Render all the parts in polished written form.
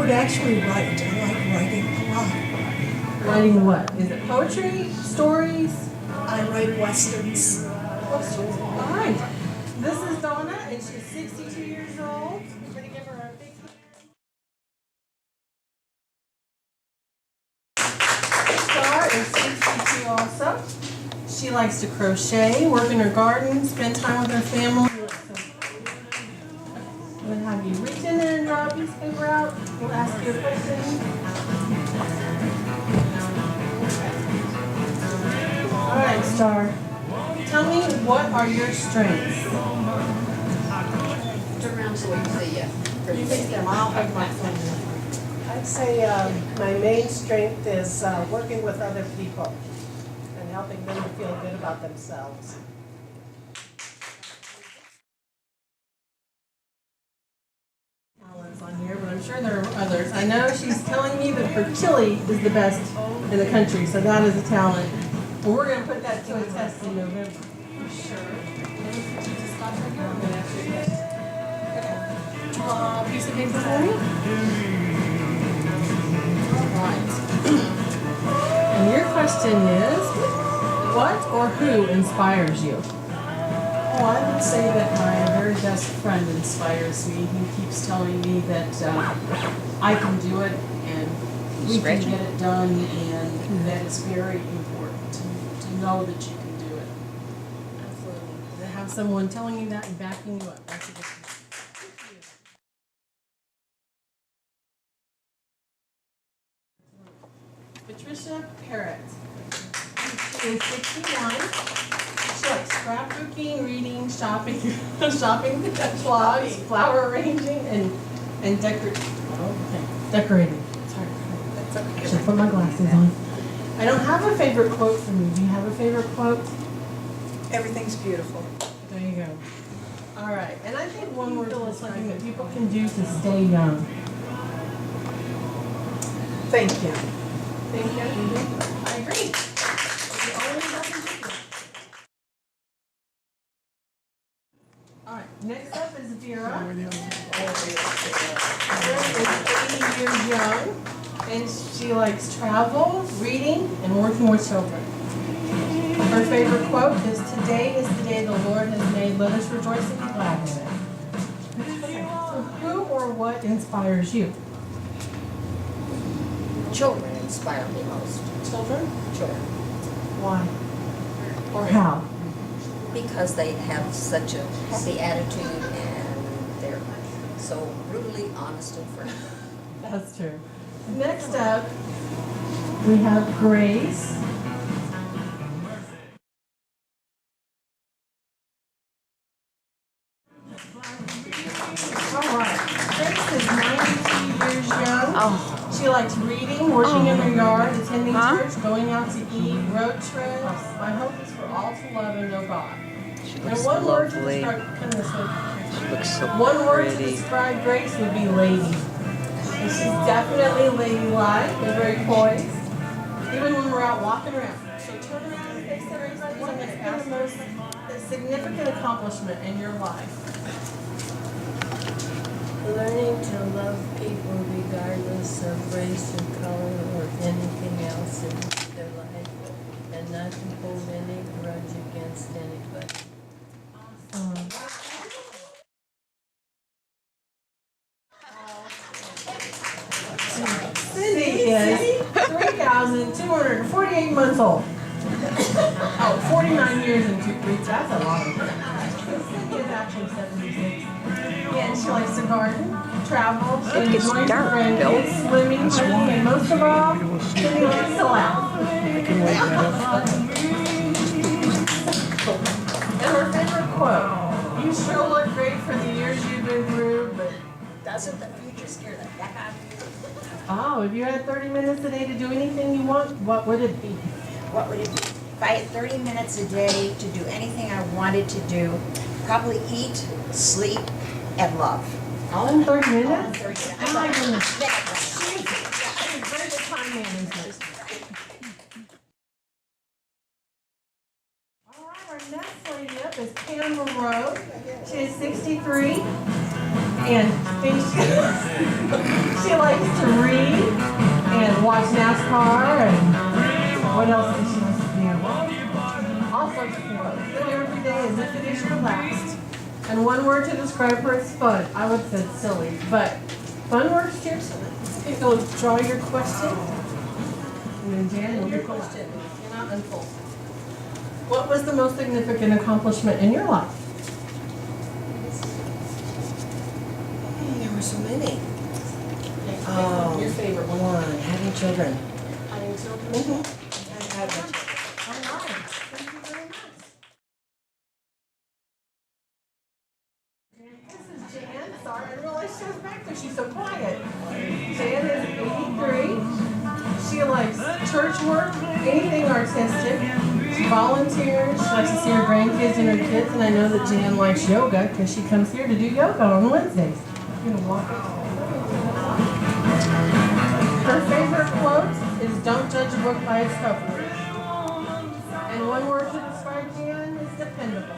would actually write. I like writing a lot. Writing what? Is it poetry? Stories? I write westerns. Questions? All right. This is Donna, and she's 62 years old. We're going to give her a big hand. Star is 62 also. She likes to crochet, work in her garden, spend time with her family. I'm going to have you reach in there and draw a piece of paper out. We'll ask you a question. All right, Star. Tell me, what are your strengths? Turn around so we can see you. You fix them. I'll hold my phone. I'd say my main strength is working with other people and helping them to feel good about themselves. Talents on here, but I'm sure there are others. I know she's telling me that her chili is the best in the country, so that is a talent. But we're going to put that to a test in November. Sure. Piece of paper for you. All right. And your question is, what or who inspires you? Oh, I would say that my very best friend inspires me. He keeps telling me that I can do it and we can get it done, and that is very important to know that you can do it. Absolutely. To have someone telling you that and backing you up. That's a good thing. Patricia Parrott. She is 61. She likes scrapbooking, reading, shopping, shopping blogs, flower arranging, and decorating. Sorry. That's okay. I should put my glasses on. I don't have a favorite quote from you. Do you have a favorite quote? Everything's beautiful. There you go. All right. And I think one word is something that people can do to stay young. Thank you. Thank you. I agree. You always have to do that. All right. Next up is Vera. Vera is 80 years young, and she likes travel, reading, and working with children. Her favorite quote is, "Today is the day the Lord has made. Let us rejoice and be glad in it." So who or what inspires you? Children inspire me most. Children? Children. Why? Or how? Because they have such a happy attitude and they're so brutally honest and frank. That's true. Next up, we have Grace. All right. Grace is 92 years young. She likes reading, working in her yard, attending church, going out to eat, road trips. My hope is for all to love and know God. She And looks one word to lovely. describe, come this way. She looks so One word to pretty. describe Grace would be lady. And she's definitely ladylike and very poised, even when we're out walking around. So turn around and face everybody. What has been the most significant accomplishment in your life? Learning to love people regardless of race or color or anything else in their life, and not to hold any grudge against anybody. Cindy is 3,248 months old. Oh, 49 years and 2 weeks. That's a lot of time. Cindy is actually 76. And she likes to garden, travel, she gets enjoys dark, her grandkids, swimming, hiking, and most of all, Cindy likes to laugh. And her favorite quote, "You sure look great for the years you've been through, but..." Doesn't the future scare the heck out of you? Oh, if you had 30 minutes a day to do anything you want, what would it be? What would it be? If I had 30 minutes a day to do anything I wanted to do, probably eat, sleep, and love. All in 30 minutes? All in 30 minutes. Oh my goodness. Yeah. Very good time management. All right, our next lady up is Pam Monroe. She is 63, and she likes to to read and watch NASCAR and what else does she like to do? All sorts of things. Living every day as if it is your last. And one word to describe her is fun. I would say silly, but fun words here. Okay, go draw your question. And then Jan will your question. Cannot unfold. What was the most significant accomplishment in your life? There were so many. Your favorite one. One, having children. Having children? I had my children. All right. Thank you very much. This is Jan. Sorry, I didn't realize she was back there. She's so quiet. Jan is 83. She likes church work, anything artistic. She volunteers. She likes to see her grandkids and her kids. And I know that Jan likes yoga because she comes here to do yoga on Wednesdays. I'm gonna walk her. Her favorite quote is "Don't judge a book by its cover." And one word to describe Jan is dependable.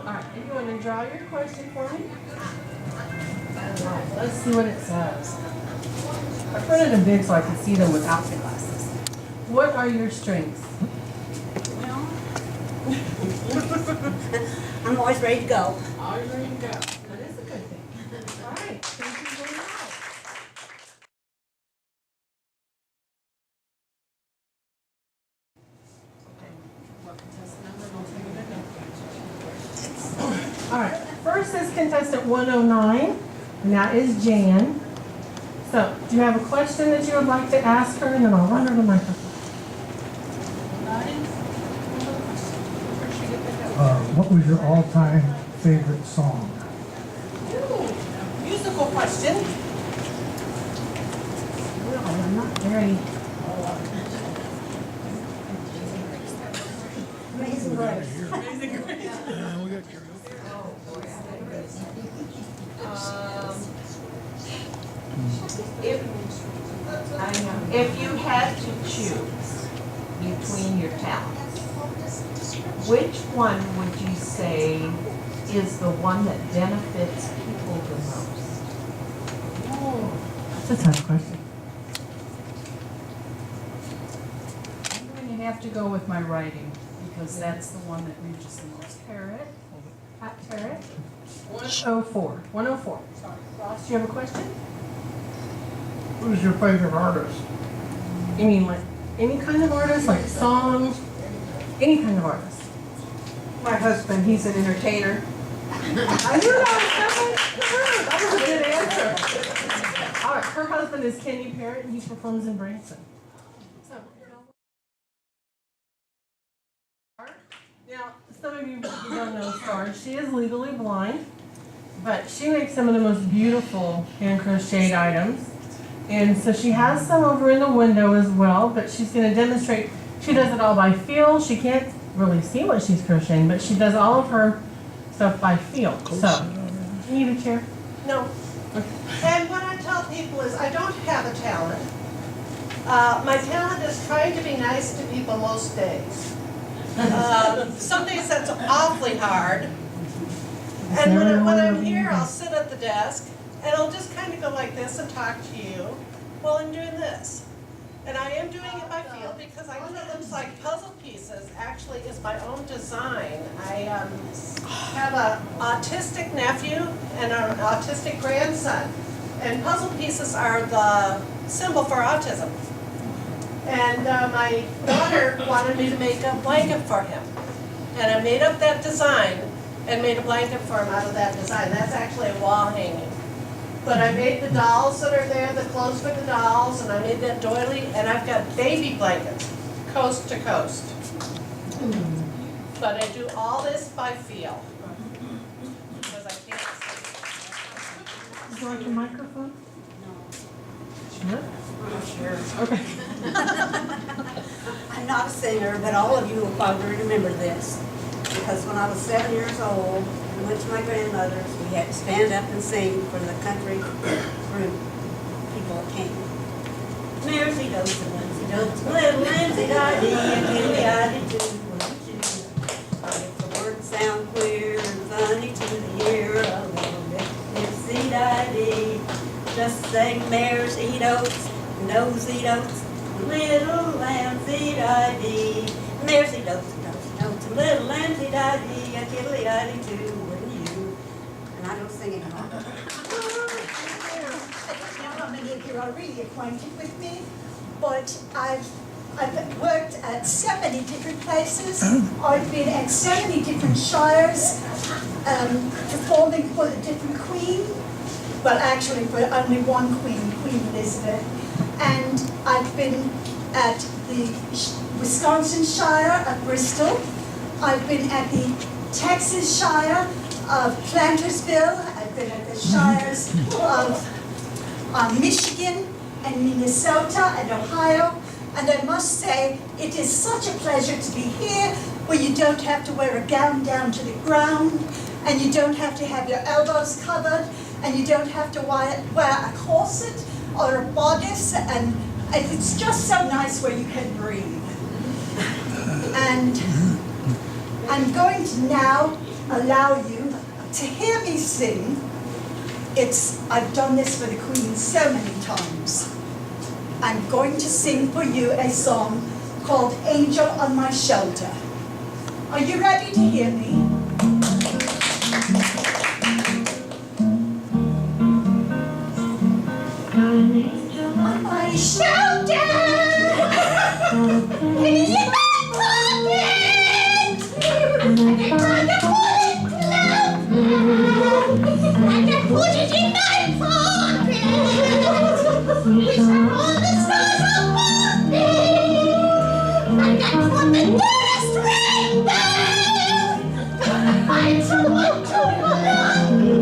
All right, if you want to draw your question for me. All right, let's see what it says. I printed them big so I could see them without the glasses. What are your strengths? I'm always ready to go. Always ready to go. That is a good thing. All right, thank you very much. All right, first is contestant 109, and that is Jan. So, do you have a question that you would like to ask her, and then I'll run her the microphone. What was your all-time favorite song? Ooh, musical question. Well, I'm not very. Amazing Grace. If you had to choose between your talents, which one would you say is the one that benefits people the most? That's a tough question. I'm going to have to go with my writing because that's the one that reaches the most. Parrot. At Parrot. 104. 104. Sorry. Ross, do you have a question? Who's your favorite artist? You mean like any kind of artist, like songs? Any kind of artist? My husband, he's an entertainer. I knew that was coming. That was a good answer. All right, her husband is Kenny Parrott, and he performs in Branson. So, now, some of you don't know Star. She is legally blind, but she makes some of the most beautiful hand crocheted items. And so she has some over in the window as well, but she's going to demonstrate. She does it all by feel. She can't really see what she's crocheting, but she does all of her stuff by feel. So, you need a chair? No. And what I tell people is I don't have a talent. My talent is trying to be nice to people most days. Some days that's awfully hard. And when I'm here, I'll sit at the desk and I'll just kind of go like this and talk to you while I'm doing this. And I am doing it by feel because I know it looks like puzzle pieces actually is my own design. I have an autistic nephew and an autistic grandson. And puzzle pieces are the symbol for autism. And my daughter wanted me to make a blanket for him. And I made up that design and made a blanket for him out of that design. That's actually a wall hanging. But I made the dolls that are there, the clothes for the dolls, and I made that doily, and I've got baby blankets, coast to coast. But I do all this by feel. Because I can't see. Would you like a microphone? No. Sure. Sure. Okay. I'm not a singer, but all of you will probably remember this. Because when I was 7 years old, we went to my grandmother's, we had to stand up and sing for the country group people that came. Maresy does and Lindsay does, little Lindsay Dottie, and Kenny I did too, wouldn't you? If the words sound queer and funny to the ear, a little bit Nancy Dottie, just sing Maresy does. nosey-dotes, little lambsy-dee. And there's the dotes, little lambsy-dee, a tiddly-dee too, wouldn't you? And I don't sing it all. I don't know how many of you are really acquainted with me, but I've worked at so many different places. I've been at so many different shires, performing for the different queen. Well, actually, for only one queen, Queen Elizabeth. And I've been at the Wisconsin Shire of Bristol. I've been at the Texas Shire of Plantersville. I've been at the shires of Michigan and Minnesota and Ohio. And I must say, it is such a pleasure to be here, where you don't have to wear a gown down to the ground, and you don't have to have your elbows covered, and you don't have to wear a corset or a bodice, and it's just so nice where you can breathe. And I'm going to now allow you to hear me sing. I've done this for the Queen so many times. I'm going to sing for you a song called Angel on My Shoulder. Are you ready to hear me? On my shoulder, and in my pocket, and I kind of put it close, and I put it in my pocket, which are all the stars above me, and I put the nearest rainbow, gonna find someone to love me,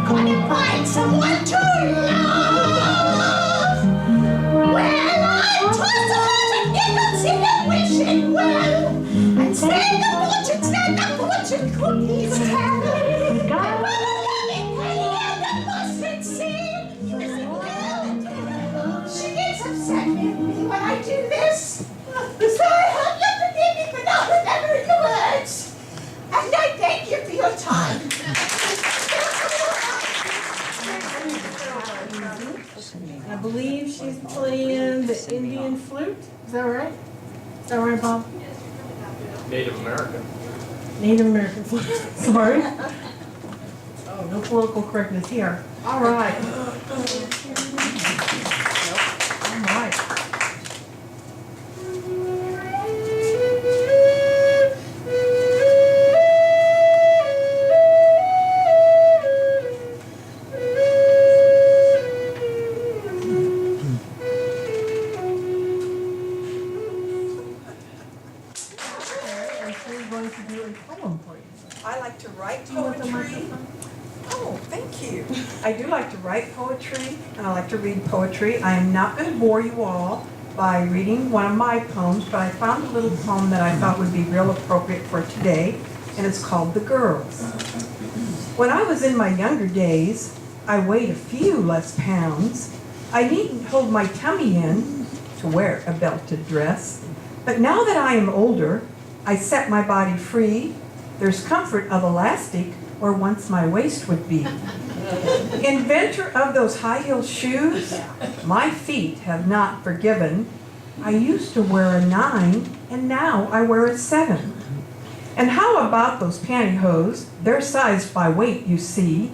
gonna find someone to love. Well, I toss out and nickels in the wishing well, and stand the fortune cookies tell. And when a loving penny and a mustard seed, she gets upset with me when I do this, so I hope you'll forgive me for not remembering the words. And I thank you for your time. I believe she's playing the Indian flute. Is that right? Is that right, Bob? Native American. Native American flute. Sorry. Oh, no political correctness here. All right. All right. I like to write Do you want the poetry. microphone? Oh, thank you. I do like to write poetry, and I like to read poetry. I am not going to bore you all by reading one of my poems, but I found a little poem that I thought would be real appropriate for today, and it's called The Girls. When I was in my younger days, I weighed a few less pounds. I needn't hold my tummy in to wear a belted dress. But now that I am older, I set my body free. There's comfort of elastic where once my waist would be. Inventor of those high-heel shoes, my feet have not forgiven. I used to wear a 9, and now I wear a 7. And how about those pantyhose? They're sized by weight, you see.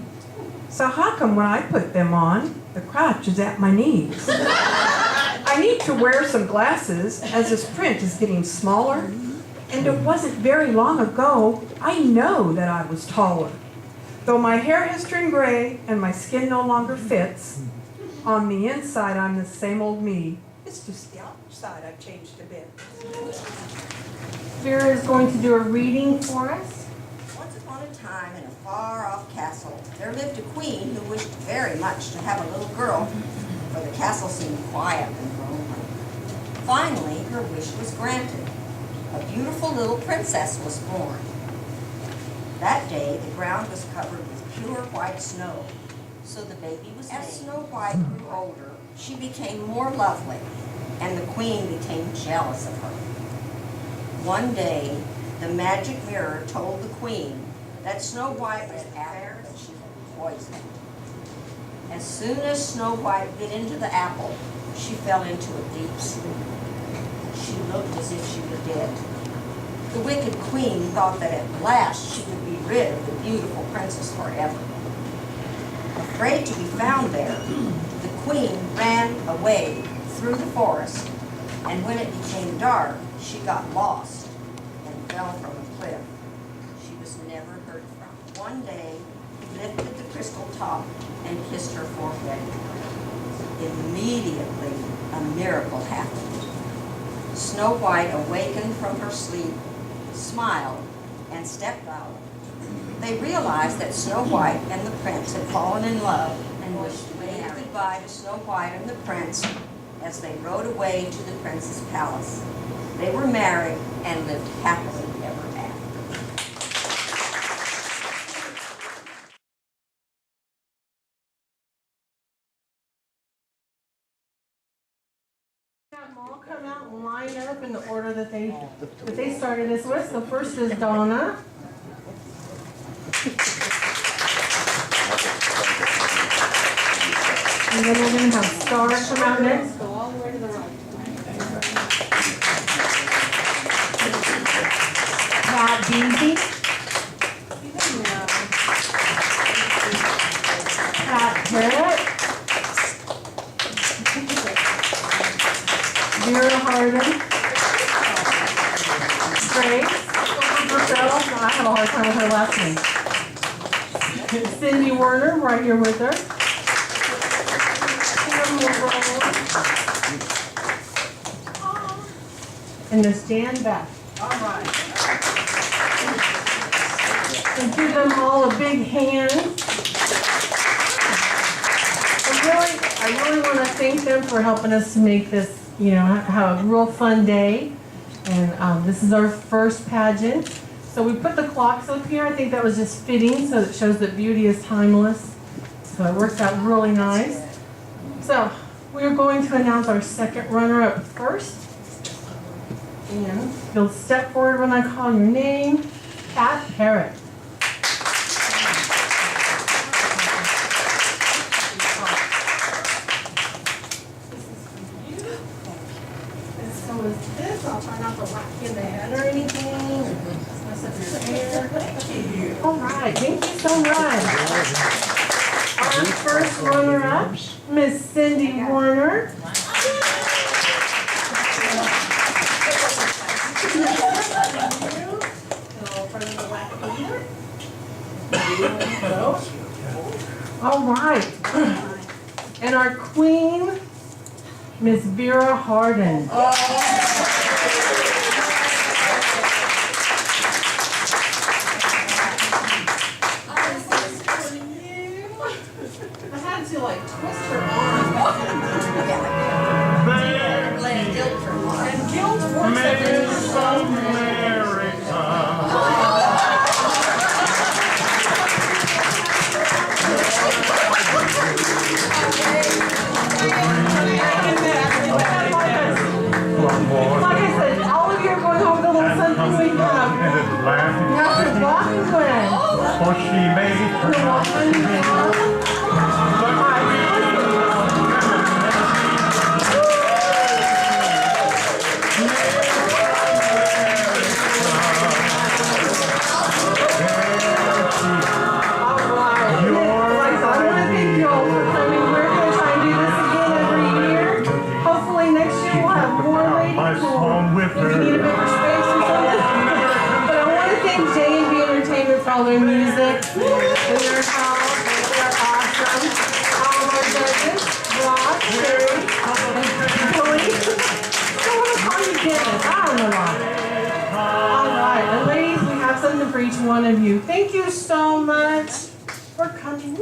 So how come when I put them on, the crotch is at my knees? I need to wear some glasses as this print is getting smaller. And it wasn't very long ago, I know that I was taller. Though my hair has turned gray and my skin no longer fits, on the inside I'm the same old me. It's just the outside I've changed a bit. Vera is going to do a reading for us. Once upon a time, in a far-off castle, there lived a queen who wished very much to have a little girl, for the castle seemed quiet and lonely. Finally, her wish was granted. A beautiful little princess was born. That day, the ground was covered with pure white snow, so the baby was named. As Snow White grew older, she became more lovely, and the queen became jealous of her. One day, the magic mirror told the queen that Snow White was fair, but she was poisoned. As soon as Snow White bit into the apple, she fell into a deep sleep. She looked as if she were dead. The wicked queen thought that at last she would be rid of the beautiful princess forever. Afraid to be found there, the queen ran away through the forest, and when it became dark, she got lost and fell from a cliff. She was never heard from. One day, he lifted the crystal top and kissed her forehead. Immediately, a miracle happened. Snow White awakened from her sleep, smiled, and stepped out. They realized that Snow White and the prince had fallen in love and waved goodbye to Snow White and the prince as they rode away to the prince's palace. They were married and lived happily ever after. Have them all come out and line up in the order that they started us with. So first is Donna. And then we're going to have Star come out next. Go all the way to the right. Pat Beasy. Pat Parrott. Vera Harden. Grace. Marcella. I have a hard time with her last name. Cindy Werner, right here with her. And Miss Jan Beck. All right. And give them all a big hand. I really want to thank them for helping us to make this, have a real fun day. And this is our first pageant. So we put the clocks up here. I think that was just fitting so it shows that beauty is timeless. So it worked out really nice. So we're going to announce our second runner-up first. And you'll step forward when I call your name. Pat Parrott. And so is this. I'll try not to whack you in the head or anything. Mess up your hair. Thank you. All right. Thank you so much. Our first runner-up, Miss Cindy Warner. All right. And our queen, Miss Vera Harden. I had to twist her arm. And guilt works every Like I said, all of you are going home with a little something we have. For she made her all their music and their help. They're awesome. All of our judges, Ross, Sherry, and Billy. I don't want to call you Dennis. I don't know why. All right, and ladies, we have something for each one of you. Thank you so much for coming.